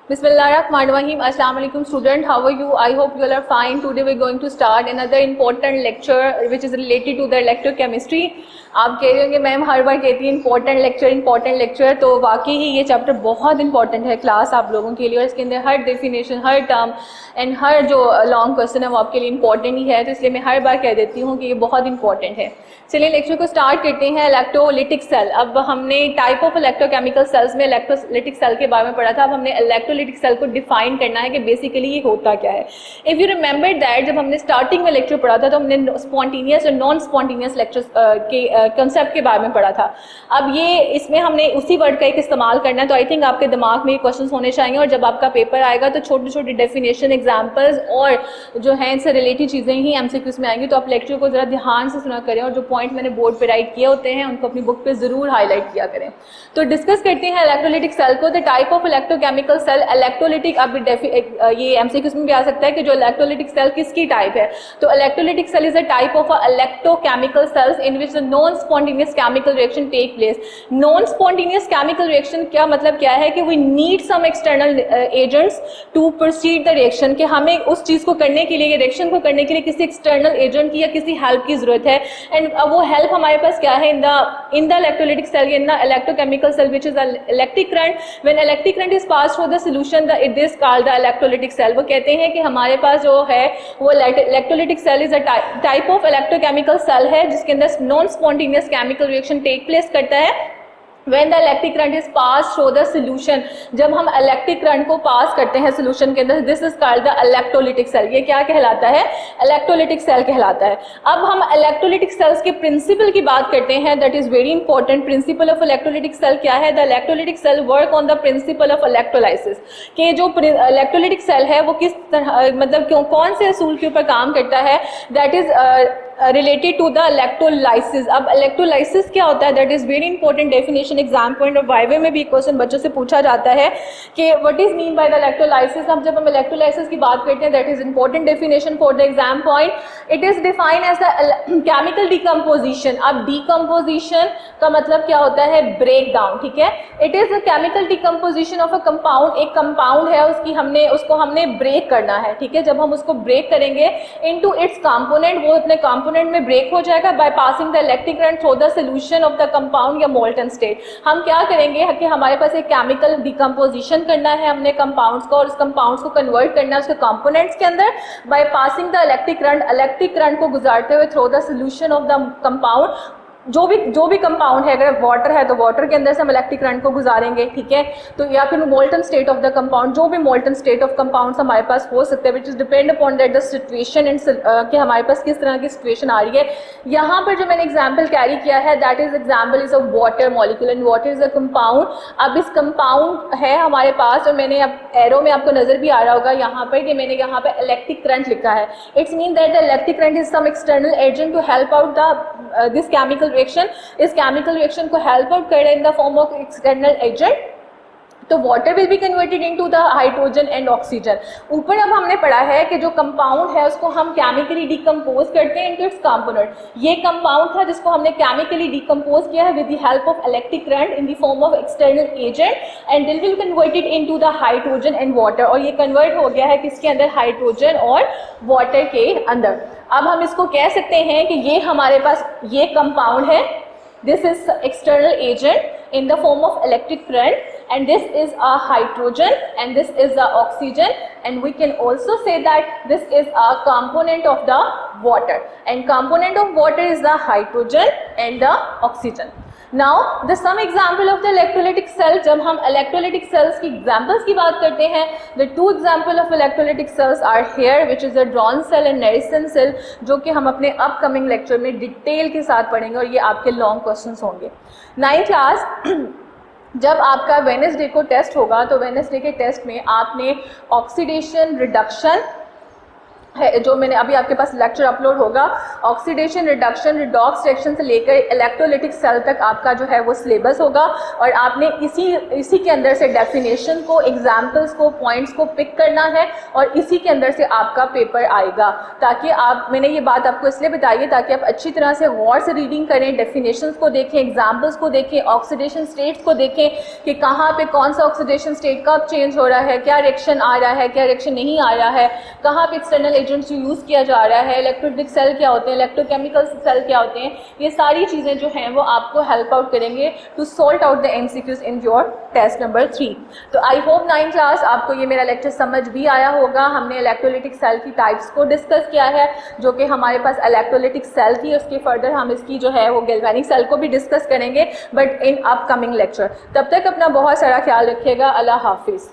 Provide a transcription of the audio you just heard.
Bismillahirrahmanirrahim. Assalamu alaikum student. How are you? I hope you all are fine. Today we are going to start another important lecture which is related to the electrochemistry. आप कह रहे होंगे ma'am हर बार कहती है important lecture, तो वाकई ही ये chapter बहुत इंपॉर्टेंट है क्लास आप लोगों के लिए, और इसके अंदर हर डेफिनेशन, हर टर्म एंड हर जो लॉन्ग क्वेश्चन है वो आपके लिए इंपॉर्टेंट ही है, तो इसलिए मैं हर बार कह देती हूँ कि ये बहुत इंपॉर्टेंट है। चलिए लेक्चर को स्टार्ट करते हैं। इलेक्ट्रोलिटिक सेल, अब हमने टाइप ऑफ इलेक्ट्रोकेमिकल सेल्स में इलेक्ट्रोलिटिक सेल के बारे में पढ़ा था। अब हमने इलेक्ट्रोलिटिक सेल को डिफाइन करना है कि बेसिकली ये होता क्या है। इफ़ यू रिमेंबर दैट, जब हमने स्टार्टिंग में लेक्चर पढ़ा था तो हमने स्पॉन्टेनियस और नॉन स्पॉन्टेनियस लेक्चर के कंसेप्ट के बारे में पढ़ा था। अब ये इसमें हमने उसी वर्ड का एक इस्तेमाल करना है, तो आई थिंक आपके दिमाग में ये क्वेश्चन होने चाहिए, और जब आपका पेपर आएगा तो छोटी छोटी डेफिनेशन, एग्जाम्पल्स और जो है इनसे रिलेटेड चीज़ें ही एमसीक्यूज में आएंगी। तो आप लेक्चर को ज़रा ध्यान से सुना करें और जो पॉइंट मैंने बोर्ड पे राइट किए होते हैं उनको अपनी बुक पे ज़रूर हाईलाइट किया करें। तो डिस्कस करते हैं इलेक्ट्रोलिटिक सेल को। The type of electrochemical cell electrolytic, अब ये एमसीक्यूज में भी आ सकता है कि जो इलेक्ट्रोलिटिक सेल किसकी टाइप है। तो electrolytic cell is a type of electrochemical cells in which the non spontaneous chemical reaction take place. Non spontaneous chemical reaction क्या मतलब क्या है कि we need some external agents to proceed the reaction, कि हमें उस चीज़ को करने के लिए, रिएक्शन को करने के लिए किसी एक्सटर्नल एजेंट की या किसी हेल्प की जरूरत है। एंड वो हेल्प हमारे पास क्या है in the electrolytic cell, in the electrochemical cell which is electric current. When electric current is pass through the solution it is called the electrolytic cell. वो कहते हैं कि हमारे पास जो है वो electrolytic cell is a type of electrochemical cell है जिसके अंदर non spontaneous chemical reaction take place करता है। When the electric current is passed through the solution, जब हम इलेक्ट्रिक करंट को पास करते हैं सोल्यूशन के अंदर, this is called the electrolytic cell. ये क्या कहलाता है? इलेक्ट्रोलिटिक सेल कहलाता है। अब हम इलेक्ट्रोलिटिक सेल्स के प्रिंसिपल की बात करते हैं, that is very important. Principle of electrolytic cell क्या है? The electrolytic cell work on the principle of electrolysis, कि जो इलेक्ट्रोलिटिक सेल है वो किस तरह, मतलब कौन से असूल के ऊपर काम करता है, that is related to the electrolysis. अब इलेक्ट्रोलाइसिस क्या होता है? That is very important definition, exam point और वाइवे में भी क्वेश्चन बच्चों से पूछा जाता है कि what is mean by the electrolysis. अब जब हम इलेक्ट्रोलाइसिस की बात करते हैं, that is important definition for the exam point. It is defined as the chemical decomposition. अब डिकम्पोजिशन का मतलब क्या होता है? ब्रेक डाउन, ठीक है। It is the chemical decomposition of a compound. एक कंपाउंड है, उसको हमने ब्रेक करना है, ठीक है। जब हम उसको ब्रेक करेंगे इनटू इट्स कंपोनेंट, वो अपने कंपोनेंट में ब्रेक हो जाएगा by passing the electric current through the solution of the compound या मोल्टन स्टेट। हम क्या करेंगे कि हमारे पास एक केमिकल डिकम्पोजिशन करना है हमने कंपाउंड्स को, और उस कंपाउंड्स को कन्वर्ट करना है उसके कंपोनेंट्स के अंदर by passing the electric current को गुजारते हुए through the solution of the compound. जो भी कंपाउंड है, अगर वाटर है तो वाटर के अंदर से हम इलेक्ट्रिक करंट को गुजारेंगे, ठीक है। तो या फिर molten state of the compound, जो भी मोल्टन स्टेट ऑफ कंपाउंड्स हमारे पास हो सकते हैं, which is depend upon that the situation and कि हमारे पास किस तरह की सिचुएशन आ रही है। यहाँ पर जो मैंने एग्जाम्पल कैरी किया है, that is example is a water molecule, and water is a compound. अब इस कंपाउंड है हमारे पास, और मैंने अब एरो में आपको नजर भी आ रहा होगा यहाँ पर कि मैंने यहाँ पे इलेक्ट्रिक करंट लिखा है। It's mean that the electric current is some external agent to help out the this chemical reaction. इस केमिकल रिएक्शन को हेल्प आउट कर रहे हैं in the form of external agent. तो water will be converted into the hydrogen and oxygen. ऊपर अब हमने पढ़ा है कि जो कंपाउंड है उसको हम केमिकली डिकम्पोज करते हैं इनटू इट्स कंपोनेंट। ये कंपाउंड था जिसको हमने केमिकली डिकम्पोज किया है with the help of electric current in the form of external agent, and दिल will converted into the hydrogen and water. और ये कन्वर्ट हो गया है किसके अंदर? हाइड्रोजन और वाटर के अंदर। अब हम इसको कह सकते हैं कि ये हमारे पास ये कंपाउंड है, this is external agent in the form of electric current, and this is a hydrogen and this is the oxygen, and we can also say that this is a component of the water, and component of water is the hydrogen and the oxygen. Now the some example of the electrolytic cell, जब हम electrolytic cells की examples की बात करते हैं, the two example of electrolytic cells are here, which is a Drawn cell and Nerisson cell, जो कि हम अपने upcoming lecture में डिटेल के साथ पढ़ेंगे, और ये आपके लॉन्ग क्वेश्चंस होंगे। 9th क्लास जब आपका वेडनेसडे को टेस्ट होगा, तो वेडनेसडे के टेस्ट में आपने ऑक्सीडेशन, रिडक्शन है जो मैंने अभी आपके पास लेक्चर अपलोड होगा, ऑक्सीडेशन, रिडक्शन, रिडॉक्स रिएक्शन से लेकर इलेक्ट्रोलिटिक सेल तक आपका जो है वो सिलेबस होगा। और आपने इसी के अंदर से डेफिनेशन को, एग्जाम्पल्स को, पॉइंट्स को पिक करना है और इसी के अंदर से आपका पेपर आएगा। ताकि आप, मैंने ये बात आपको इसलिए बताई है ताकि आप अच्छी तरह से गौर से रीडिंग करें, डेफिनेशंस को देखें, एग्जाम्पल्स को देखें, ऑक्सीडेशन स्टेट्स को देखें कि कहाँ पे कौन सा ऑक्सीडेशन स्टेट कब चेंज हो रहा है, क्या रिएक्शन आ रहा है, क्या रिएक्शन नहीं आ रहा है, कहाँ पे एक्सटर्नल एजेंट्स यूज़ किया जा रहा है, इलेक्ट्रोलिटिक सेल क्या होते हैं, इलेक्ट्रोकेमिकल सेल क्या होते हैं। ये सारी चीज़ें जो हैं वो आपको हेल्प आउट करेंगे to sort out the MCQs in your test number 3। तो आई होप 9th क्लास आपको ये मेरा लेक्चर समझ भी आया होगा। हमने इलेक्ट्रोलिटिक सेल की टाइप्स को डिस्कस किया है, जो कि हमारे पास इलेक्ट्रोलिटिक सेल थी, उसके फर्दर हम इसकी जो है वो गैल्वेनिक सेल को भी डिस्कस करेंगे, बट इन अपकमिंग लेक्चर। तब तक अपना बहुत सारा ख्याल रखिएगा। अल्लाह हाफिज़।